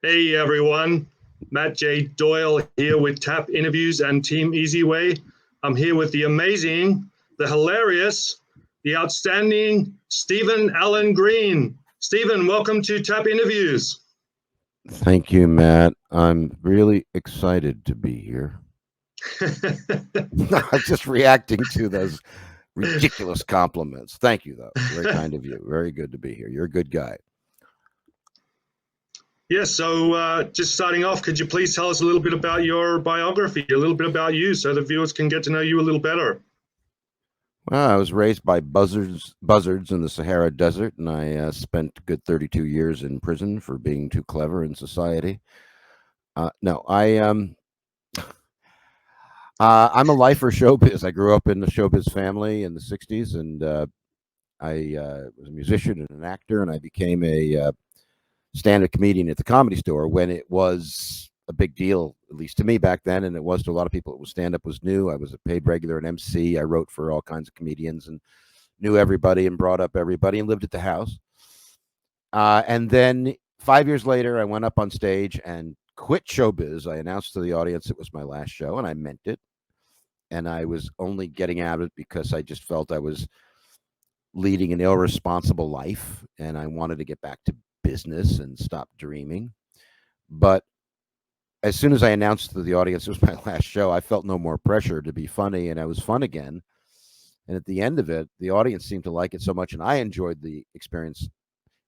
Hey everyone, Matt J. Doyle here with Tap Interviews and Team Easyway. I'm here with the amazing, the hilarious, the outstanding Stephen Allen Green. Stephen, welcome to Tap Interviews. Thank you, Matt. I'm really excited to be here. I'm just reacting to those ridiculous compliments. Thank you, though. Very kind of you. Very good to be here. You're a good guy. Yes, so just starting off, could you please tell us a little bit about your biography, a little bit about you, so the viewers can get to know you a little better? Well, I was raised by buzzards in the Sahara Desert, and I spent a good 32 years in prison for being too clever in society. No, I'm a lifer showbiz. I grew up in the showbiz family in the 60s, and I was a musician and an actor, and I became a stand-up comedian at the Comedy Store when it was a big deal, at least to me back then, and it was to a lot of people. It was stand-up was new. I was a paid regular and MC. I wrote for all kinds of comedians and knew everybody and brought up everybody and lived at the house. And then 5 years later, I went up on stage and quit showbiz. I announced to the audience it was my last show, and I meant it. And I was only getting out of it because I just felt I was leading an irresponsible life, and I wanted to get back to business and stop dreaming. But as soon as I announced to the audience it was my last show, I felt no more pressure to be funny, and I was fun again. And at the end of it, the audience seemed to like it so much, and I enjoyed the experience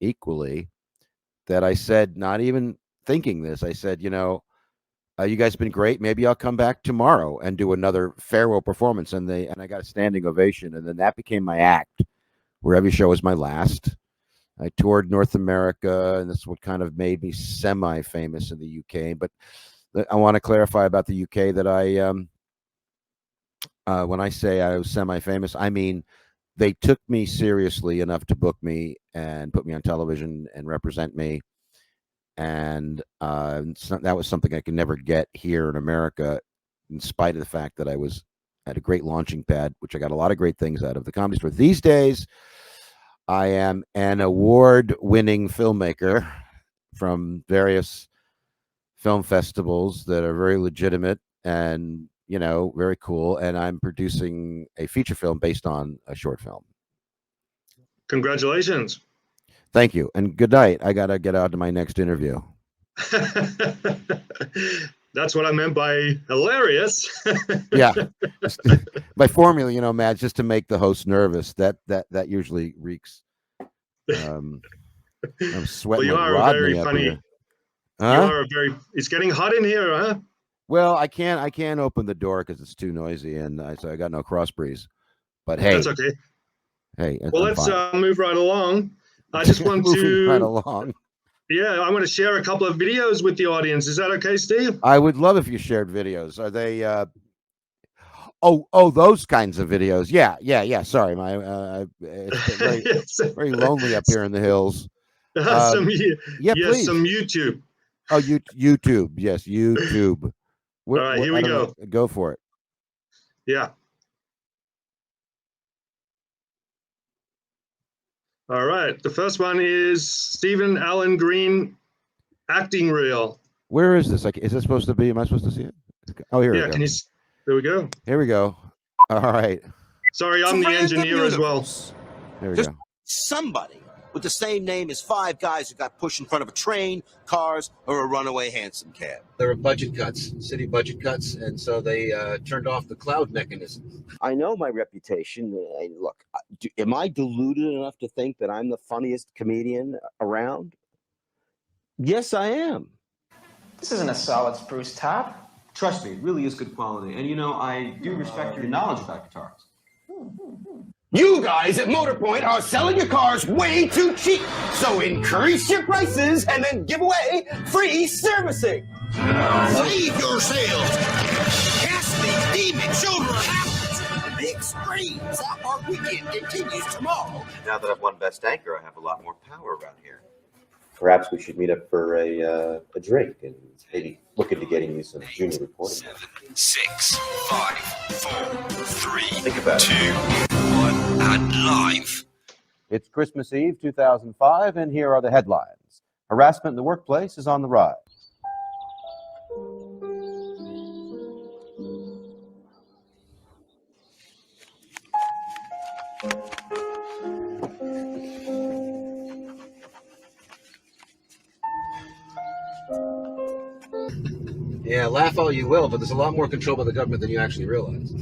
equally, that I said, not even thinking this, I said, you guys have been great. Maybe I'll come back tomorrow and do another farewell performance. And I got a standing ovation, and then that became my act, where every show was my last. I toured North America, and that's what kind of made me semi-famous in the UK. But I want to clarify about the UK that when I say I was semi-famous, I mean they took me seriously enough to book me and put me on television and represent me. And that was something I could never get here in America, in spite of the fact that I had a great launching pad, which I got a lot of great things out of the Comedy Store. These days, I am an award-winning filmmaker from various film festivals that are very legitimate and, very cool. And I'm producing a feature film based on a short film. Congratulations. Thank you. And good night. I got to get out to my next interview. That's what I meant by hilarious. Yeah. My formula, Matt, just to make the host nervous. That usually reeks. I'm sweating. Well, you like are Rodney very up funny. here. Huh? You are it's getting hot in here, huh? Well, I can't open the door because it's too noisy, and so I got no cross breeze. But hey, that's okay. Hey, well, let's move right along. I just want to right along. Yeah, I want to share a couple of videos with the audience. Is that okay, Steve? I would love if you shared videos. Are they? Those kinds of videos. Yeah. Sorry, it's very lonely up here in the hills. Please. Some YouTube. Oh, YouTube. Yes, YouTube. All right, here we go. Go for it. Yeah. All right. The first one is Stephen Allen Green acting reel. Where is this? Like, is this supposed to be? Am I supposed to see it? Oh, here we go. There we go. Here we go. All right. Sorry, I'm the engineer as well. There we go. Somebody with the same name as 5 guys who got pushed in front of a train, cars, or a runaway hansom cab. There were budget cuts, city budget cuts, and so they turned off the cloud mechanism. I know my reputation. Look, am I deluded enough to think that I'm the funniest comedian around? Yes, I am. This isn't a solid spruce top. Trust me, it really is good quality. And I do respect your knowledge about guitars. You guys at Motorpoint are selling your cars way too cheap. So increase your prices and then give away free servicing. Save your sales. Cast these demon children out. The big screen South Park weekend continues tomorrow. Now that I've won Best Anchor, I have a lot more power around here. Perhaps we should meet up for a drink and maybe look into getting you some junior reporting. 7, 6, 5, 4, 3, Think about 2, 1, and live. It's Christmas Eve 2005, and here are the headlines. Harassment in the workplace is on the rise. Yeah, laugh all you will, but there's a lot more control by the government than you actually realize.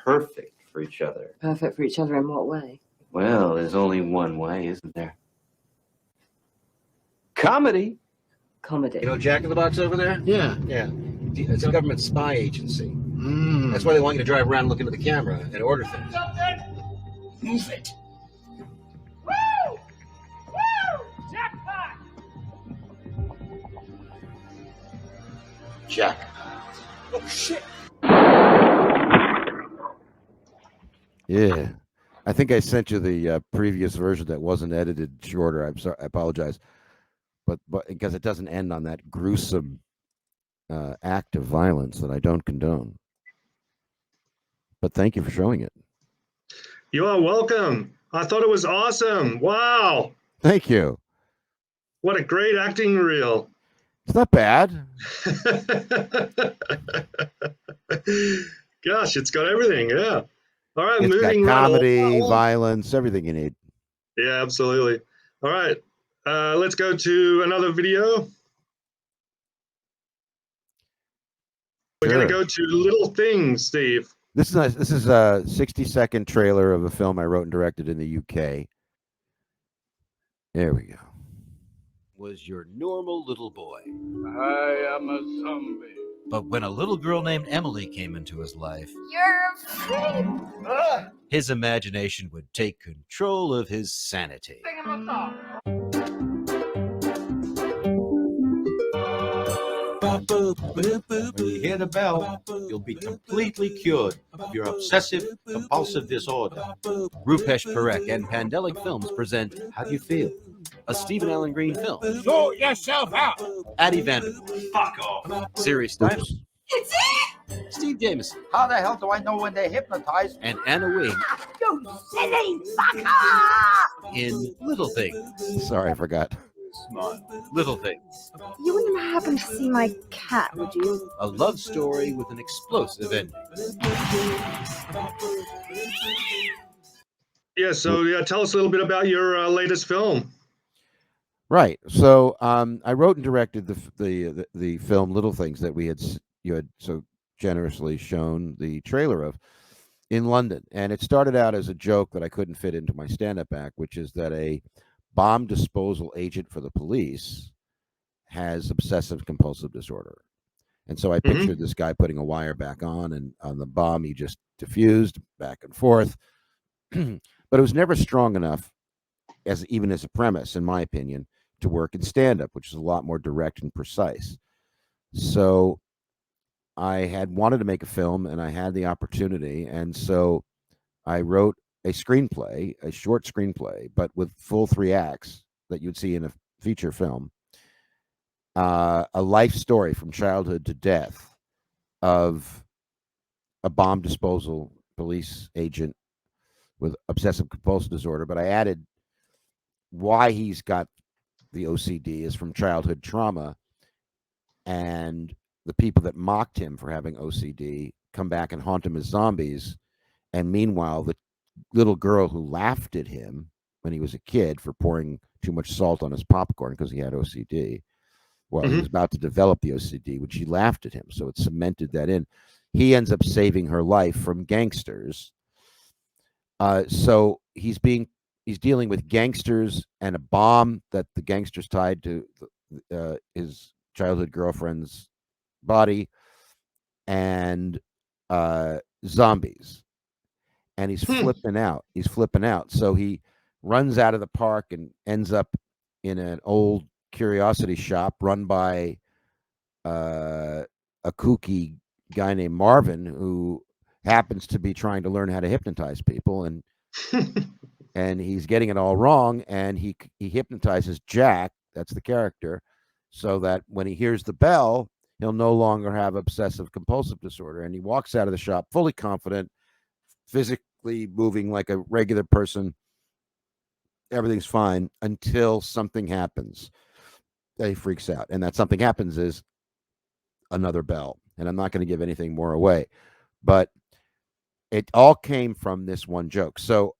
Perfect for each other. Perfect for each other in what way? Well, there's only one way, isn't there? Comedy. Comedy. You know Jack in the Box over there? Yeah. Yeah. It's a government spy agency. Mm. That's why they want you to drive around and look into the camera and order things. Move it. Jack. Oh, shit. Yeah. I think I sent you the previous version that wasn't edited shorter. I'm sorry. I apologize. But because it doesn't end on that gruesome act of violence that I don't condone. But thank you for showing it. You are welcome. I thought it was awesome. Wow. Thank you. What a great acting reel. It's not bad. Gosh, it's got everything. Yeah. All right, It's moving got right comedy, along. violence, everything you need. Yeah, absolutely. All right, let's go to another video. We're Sure. going to go to Little Things, Steve. This is a 60-second trailer of a film I wrote and directed in the UK. There we go. Was your normal little boy. I am a zombie. But when a little girl named Emily came into his life, You're afraid. his imagination would take control of his sanity. Sing him a song. When you hear the bell, you'll be completely cured of your obsessive compulsive disorder. Rupesh Parekh and Pandelic Films present How Do You Feel? A Stephen Allen Green film. Sort yourself out. Addie Vanderbilt. Fuck off. Siri Stein. Oops. It's it. Steve Jameson. How the hell do I know when they're hypnotized? And Anna Wing You silly fucker. in Little Things. Sorry, I forgot. Little Things. You wouldn't happen to see my cat, would you? A love story with an explosive ending. Yeah, so tell us a little bit about your latest film. Right. So I wrote and directed the film Little Things that you had so generously shown the trailer of in London. And it started out as a joke that I couldn't fit into my stand-up act, which is that a bomb disposal agent for the police has obsessive compulsive disorder. And so I pictured this guy putting a wire back on, and on the bomb he just diffused back and forth. But it was never strong enough even as a premise, in my opinion, to work in stand-up, which is a lot more direct and precise. So I had wanted to make a film, and I had the opportunity, and so I wrote a screenplay, a short screenplay, but with full 3 acts that you'd see in a feature film, a life story from childhood to death of a bomb disposal police agent with obsessive compulsive disorder. But I added why he's got the OCD is from childhood trauma, and the people that mocked him for having OCD come back and haunt him as zombies. And meanwhile, the little girl who laughed at him when he was a kid for pouring too much salt on his popcorn because he had OCD, well, he was about to develop the OCD when she laughed at him. So it cemented that in. He ends up saving her life from gangsters. So he's dealing with gangsters and a bomb that the gangsters tied to his childhood girlfriend's body, and zombies. And he's flipping out. He's flipping out. So he runs out of the park and ends up in an old curiosity shop run by a kooky guy named Marvin, who happens to be trying to learn how to hypnotize people, and and he's getting it all wrong. And he hypnotizes Jack, that's the character, so that when he hears the bell, he'll no longer have obsessive compulsive disorder. And he walks out of the shop fully confident, physically moving like a regular person. Everything's fine until something happens. he freaks out, and that something happens is another bell. And I'm not going to give anything more away, but it all came from this one joke. So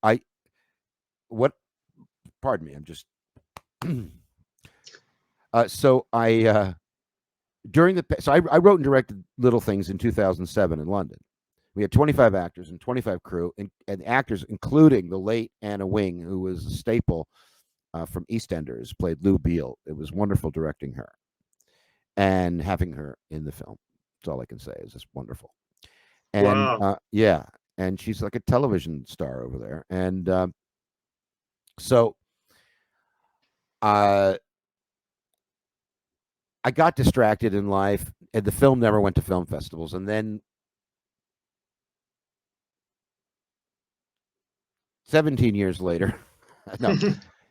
pardon me, I'm just I wrote and directed Little Things in 2007 in London. We had 25 actors and 25 crew, and actors including the late Anna Wing, who was a staple from EastEnders, played Lou Beale. It was wonderful directing her and having her in the film. That's all I can say. Is just wonderful. And Wow. yeah, and she's like a television star over there. And so I got distracted in life, and the film never went to film festivals. And then 17 years later, no,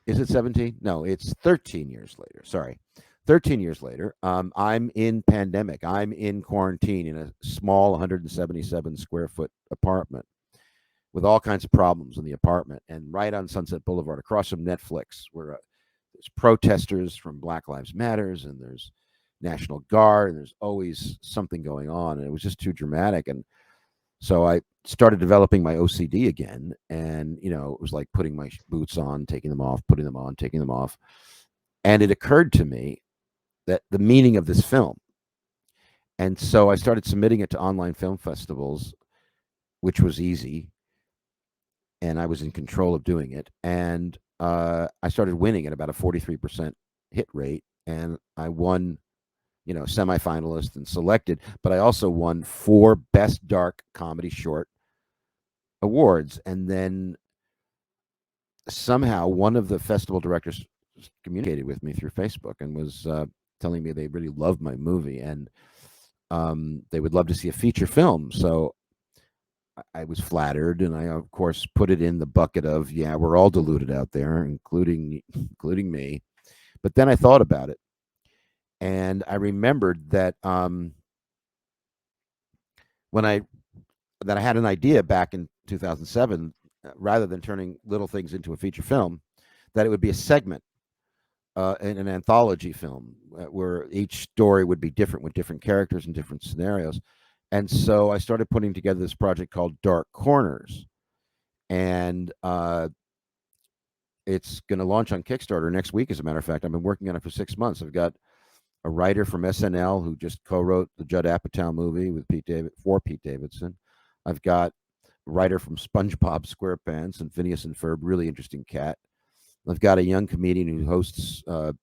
is it 17? No, it's 13 years later. Sorry. 13 years later, I'm in pandemic. I'm in quarantine in a small 177 square foot apartment with all kinds of problems in the apartment, and right on Sunset Boulevard, across from Netflix, where there's protesters from Black Lives Matters, and there's National Guard, and there's always something going on, and it was just too dramatic. And so I started developing my OCD again, and it was like putting my boots on, taking them off, putting them on, taking them off. And it occurred to me that the meaning of this film. And so I started submitting it to online film festivals, which was easy, and I was in control of doing it. And I started winning at about a 43% hit rate, and I won, semifinalist and selected. But I also won 4 Best Dark Comedy Short awards. And then somehow one of the festival directors communicated with me through Facebook and was telling me they really loved my movie, and they would love to see a feature film. So I was flattered, and I, of course, put it in the bucket of, yeah, we're all deluded out there, including me. But then I thought about it, and I remembered that when I had an idea back in 2007, rather than turning Little Things into a feature film, that it would be a segment in an anthology film where each story would be different with different characters and different scenarios. And so I started putting together this project called Dark Corners, and it's going to launch on Kickstarter next week. As a matter of fact, I've been working on it for 6 months. I've got a writer from SNL who just co-wrote the Judd Apatow movie with Pete Davidson. I've got a writer from SpongeBob SquarePants and Phineas and Ferb, really interesting cat. I've got a young comedian who hosts a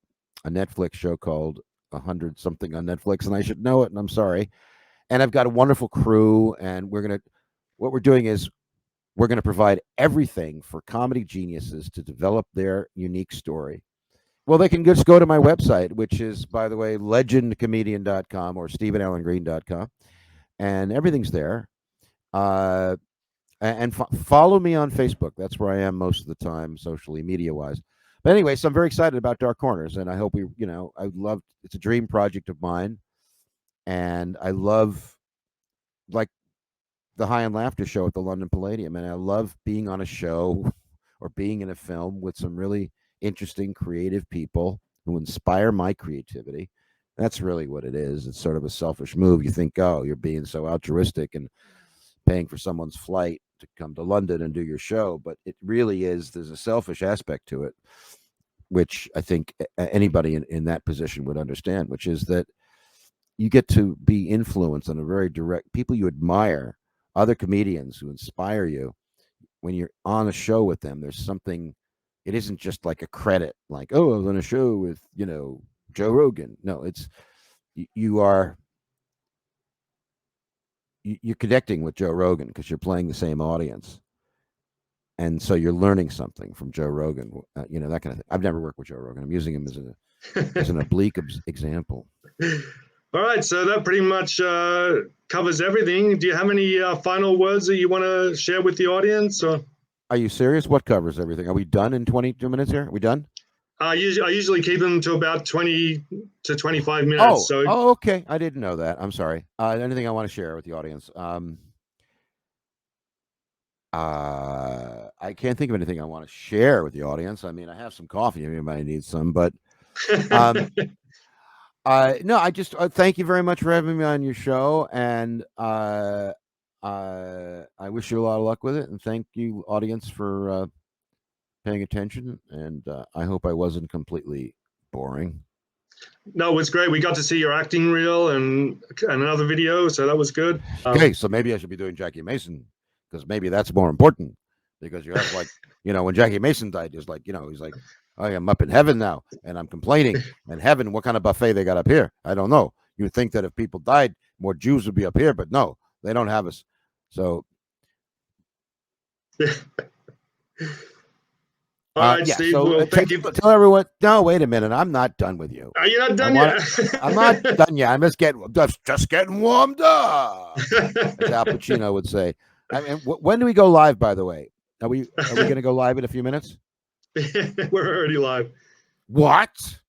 Netflix show called 100 something on Netflix, and I should know it, and I'm sorry. And I've got a wonderful crew, and what we're doing is we're going to provide everything for comedy geniuses to develop their unique story. Well, they can just go to my website, which is, by the way, legendcomedian.com or stephenalangreen.com, and everything's there. And follow me on Facebook. That's where I am most of the time, socially, media-wise. But anyway, so I'm very excited about Dark Corners, and I hope it's a dream project of mine, and I love, like, the High and Laughter show at the London Palladium, and I love being on a show or being in a film with some really interesting, creative people who inspire my creativity. That's really what it is. It's sort of a selfish move. You think, oh, you're being so altruistic and paying for someone's flight to come to London and do your show, but it really is, there's a selfish aspect to it, which I think anybody in that position would understand, which is that you get to be influenced on a very direct, people you admire, other comedians who inspire you. When you're on a show with them, there's something, it isn't just like a credit, like, oh, I was on a show with, Joe Rogan. No, it's, you're connecting with Joe Rogan because you're playing the same audience. And so you're learning something from Joe Rogan, that kind of thing. I've never worked with Joe Rogan. I'm using him as an oblique example. All right, so that pretty much covers everything. Do you have any final words that you want to share with the audience? Or? Are you serious? What covers everything? Are we done in 22 minutes here? Are we done? I usually keep them to about 20 to 25 minutes. Oh, okay. I didn't know that. I'm sorry. Anything I want to share with the audience? I can't think of anything I want to share with the audience. I mean, I have some coffee if anybody needs some, but No, I just thank you very much for having me on your show, and I wish you a lot of luck with it, and thank you, audience, for paying attention. And I hope I wasn't completely boring. No, it was great. We got to see your acting reel and another video, so that was good. Okay, so maybe I should be doing Jackie Mason, because maybe that's more important. Because you have like, when Jackie Mason died, it's like, he's like, I am up in heaven now, and I'm complaining. And heaven, what kind of buffet they got up here? I don't know. You'd think that if people died, more Jews would be up here, but no, they don't have us. So, All right, Steve. So well, thank you. Tell everyone. No, wait a minute. I'm not done with you. Are you not done yet? I'm not done yet. I'm just getting warmed up, as Al Pacino would say. I mean, when do we go live? By the way, are we going to go live in a few minutes? We're already live. What?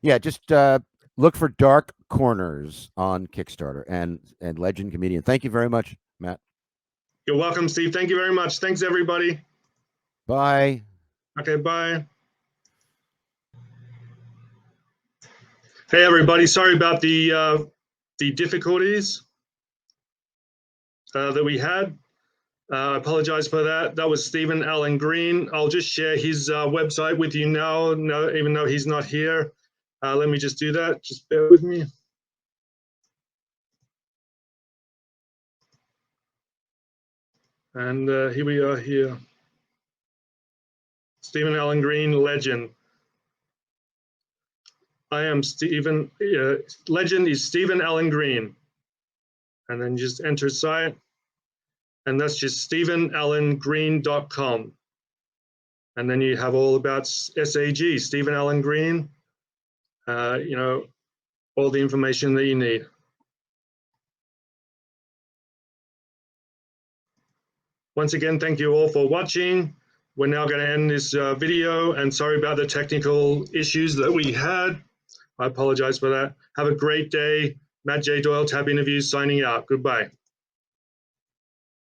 Yeah, just look for Dark Corners on Kickstarter and Legend Comedian. Thank you very much, Matt. You're welcome, Steve. Thank you very much. Thanks, everybody. Bye. Okay, bye. Hey, everybody. Sorry about the difficulties that we had. I apologize for that. That was Stephen Allen Green. I'll just share his website with you now, even though he's not here. Let me just do that. Just bear with me. And here we are here. Stephen Allen Green, legend. I am Stephen, legend is Stephen Allen Green. And then just enter site. And that's just stephenallengreen.com. And then you have all about SAG, Stephen Allen Green, all the information that you need. Once again, thank you all for watching. We're now going to end this video, and sorry about the technical issues that we had. I apologize for that. Have a great day. Matt J. Doyle, Tab Interviews, signing out. Goodbye.